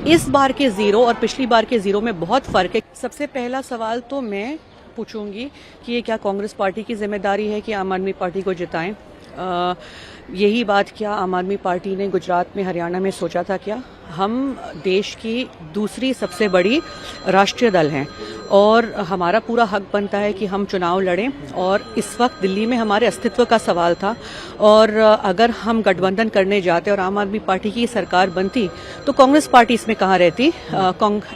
इस बार के जीरो और पिछली बार के जीरो में बहुत फर्क है। सबसे पहला सवाल तो मैं पूछूंगी कि ये क्या कांग्रेस पार्टी की जिम्मेदारी है कि आम आदमी पार्टी को जिताएं? यही बात क्या आम आदमी पार्टी ने गुजरात में, हरियाणा में सोचा था क्या? हम देश की दूसरी सबसे बड़ी राष्ट्रीय दल हैं और हमारा पूरा हक बनता है कि हम चुनाव लड़ें। और इस वक्त दिल्ली में हमारे अस्तित्व का सवाल था और अगर हम गठबंधन करने जाते और आम आदमी पार्टी की सरकार बनती तो कांग्रेस पार्टी इसमें कहाँ रहती?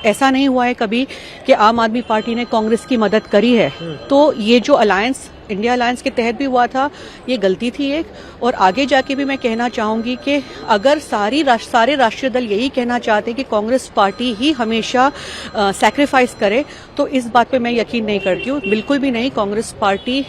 ऐसा नहीं हुआ है कभी कि आम आदमी पार्टी ने कांग्रेस की मदद करी है। तो ये जो अलायंस, इंडिया अलायंस के तहत भी हुआ था, ये गलती थी एक। और आगे जाके भी मैं कहना चाहूंगी कि अगर सारे राष्ट्रीय दल यही कहना चाहते हैं कि कांग्रेस पार्टी ही हमेशा सैक्रिफाइस करे तो इस बात पे मैं यकीन नहीं करती हूँ, बिल्कुल भी नहीं। कांग्रेस पार्टी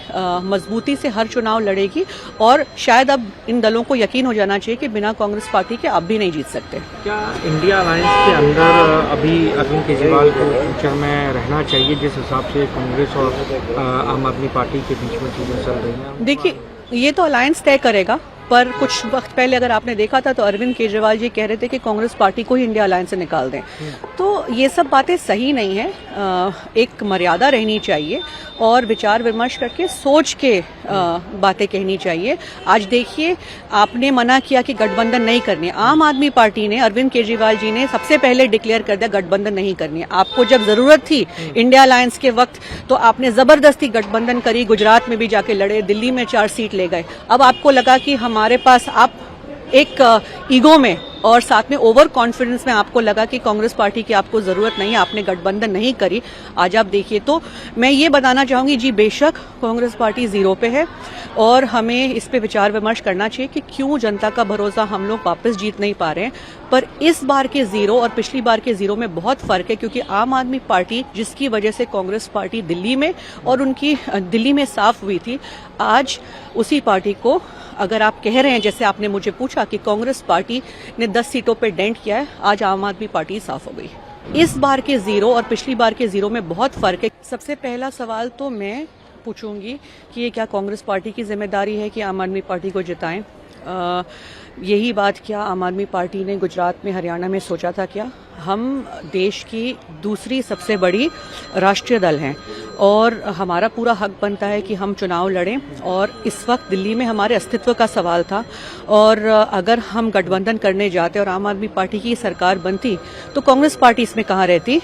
मजबूती से हर चुनाव लड़ेगी और शायद अब इन दलों को यकीन हो जाना चाहिए कि बिना कांग्रेस पार्टी के आप भी नहीं जीत सकते। क्या इंडिया अलायंस के अंदर अभी अरविंद केजरीवाल को फ्यूचर में रहना चाहिए जिस हिसाब से कांग्रेस और आम आदमी पार्टी के बीच में चीजें चल रही हैं? देखिए, ये तो अलायंस तय करेगा, पर कुछ वक्त पहले अगर आपने देखा था तो अरविंद केजरीवाल जी कह रहे थे कि कांग्रेस पार्टी को ही इंडिया अलायंस से निकाल दें। तो ये सब बातें सही नहीं है। एक मर्यादा रहनी चाहिए और विचार विमर्श करके सोच के बातें कहनी चाहिए। आज देखिए, आपने मना किया कि गठबंधन नहीं करनी है। आम आदमी पार्टी ने, अरविंद केजरीवाल जी ने सबसे पहले डिक्लेयर कर दिया गठबंधन नहीं करनी है। आपको जब जरूरत थी इंडिया अलायंस के वक्त तो आपने जबरदस्ती गठबंधन करी, गुजरात में भी जाके लड़े, दिल्ली में 4 सीट ले गए। अब आपको लगा कि हमारे पास, आप एक ईगो में और साथ में ओवर कॉन्फिडेंस में आपको लगा कि कांग्रेस पार्टी की आपको जरूरत नहीं है, आपने गठबंधन नहीं करी। आज आप देखिए, तो मैं ये बताना चाहूंगी, जी बेशक कांग्रेस पार्टी जीरो पे है और हमें इस पे विचार विमर्श करना चाहिए कि क्यों जनता का भरोसा हम लोग वापस जीत नहीं पा रहे हैं। पर इस बार के जीरो और पिछली बार के जीरो में बहुत फर्क है, क्योंकि आम आदमी पार्टी, जिसकी वजह से कांग्रेस पार्टी दिल्ली में और उनकी दिल्ली में साफ हुई थी, आज उसी पार्टी को, अगर आप कह रहे हैं जैसे आपने मुझे पूछा कि कांग्रेस पार्टी ने 10 सीटों पे डेंट किया है, आज आम आदमी पार्टी साफ हो गई। इस बार के जीरो और पिछली बार के जीरो में बहुत फर्क है। सबसे पहला सवाल तो मैं पूछूंगी कि ये क्या कांग्रेस पार्टी की जिम्मेदारी है कि आम आदमी पार्टी को जिताएं? यही बात क्या आम आदमी पार्टी ने गुजरात में, हरियाणा में सोचा था क्या? हम देश की दूसरी सबसे बड़ी राष्ट्रीय दल हैं और हमारा पूरा हक बनता है कि हम चुनाव लड़ें। और इस वक्त दिल्ली में हमारे अस्तित्व का सवाल था और अगर हम गठबंधन करने जाते और आम आदमी पार्टी की सरकार बनती तो कांग्रेस पार्टी इसमें कहाँ रहती?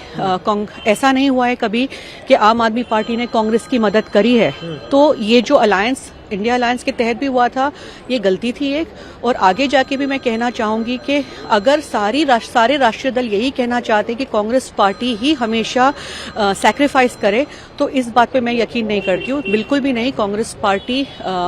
ऐसा नहीं हुआ है कभी कि आम आदमी पार्टी ने कांग्रेस की मदद करी है। तो ये जो अलायंस, इंडिया अलायंस के तहत भी हुआ था, ये गलती थी एक। और आगे जाके भी मैं कहना चाहूंगी कि अगर सारे राष्ट्रीय दल यही कहना चाहते हैं कि कांग्रेस पार्टी ही हमेशा सैक्रिफाइस करे तो इस बात पे मैं यकीन नहीं करती हूँ, बिल्कुल भी नहीं। कांग्रेस पार्टी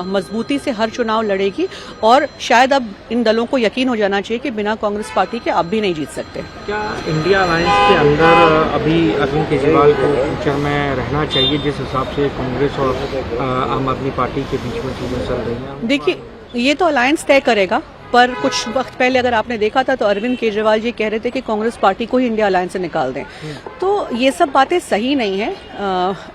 मजबूती से हर चुनाव लड़ेगी और शायद अब इन दलों को यकीन हो जाना चाहिए कि बिना कांग्रेस पार्टी के आप भी नहीं जीत सकते। क्या इंडिया अलायंस के अंदर अभी अरविंद केजरीवाल को फ्यूचर में रहना चाहिए जिस हिसाब से कांग्रेस और आम आदमी पार्टी के बीच में चीजें चल रही हैं? देखिए, ये तो अलायंस तय करेगा, पर कुछ वक्त पहले अगर आपने देखा था तो अरविंद केजरीवाल जी कह रहे थे कि कांग्रेस पार्टी को ही इंडिया अलायंस से निकाल दें। तो ये सब बातें सही नहीं है।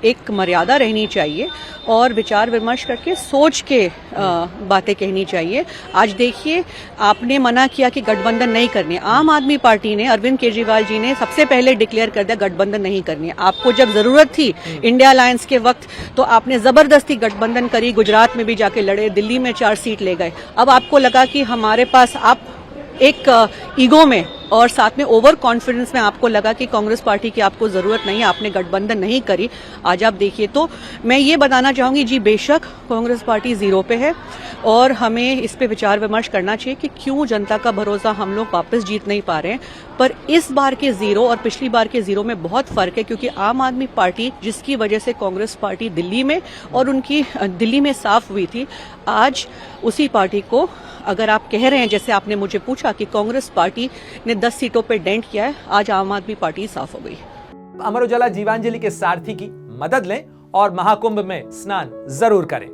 एक मर्यादा रहनी चाहिए और विचार विमर्श करके सोच के बातें कहनी चाहिए। आज देखिए, आपने मना किया कि गठबंधन नहीं करनी है। आम आदमी पार्टी ने, अरविंद केजरीवाल जी ने सबसे पहले डिक्लेयर कर दिया गठबंधन नहीं करनी है। आपको जब जरूरत थी इंडिया अलायंस के वक्त तो आपने जबरदस्ती गठबंधन करी, गुजरात में भी जाके लड़े, दिल्ली में 4 सीट ले गए। अब आपको लगा कि हमारे पास, आप एक ईगो में और साथ में ओवर कॉन्फिडेंस में आपको लगा कि कांग्रेस पार्टी की आपको जरूरत नहीं है, आपने गठबंधन नहीं करी। आज आप देखिए, तो मैं ये बताना चाहूंगी, जी बेशक कांग्रेस पार्टी जीरो पे है और हमें इस पे विचार विमर्श करना चाहिए कि क्यों जनता का भरोसा हम लोग वापस जीत नहीं पा रहे हैं। पर इस बार के जीरो और पिछली बार के जीरो में बहुत फर्क है, क्योंकि आम आदमी पार्टी, जिसकी वजह से कांग्रेस पार्टी दिल्ली में और उनकी दिल्ली में साफ हुई थी, आज उसी पार्टी को, अगर आप कह रहे हैं जैसे आपने मुझे पूछा कि कांग्रेस पार्टी ने 10 सीटों पे डेंट किया है, आज आम आदमी पार्टी साफ हो गई। अमर उजाला जीवांजलि के सारथी की मदद लें और महाकुंभ में स्नान जरूर करें।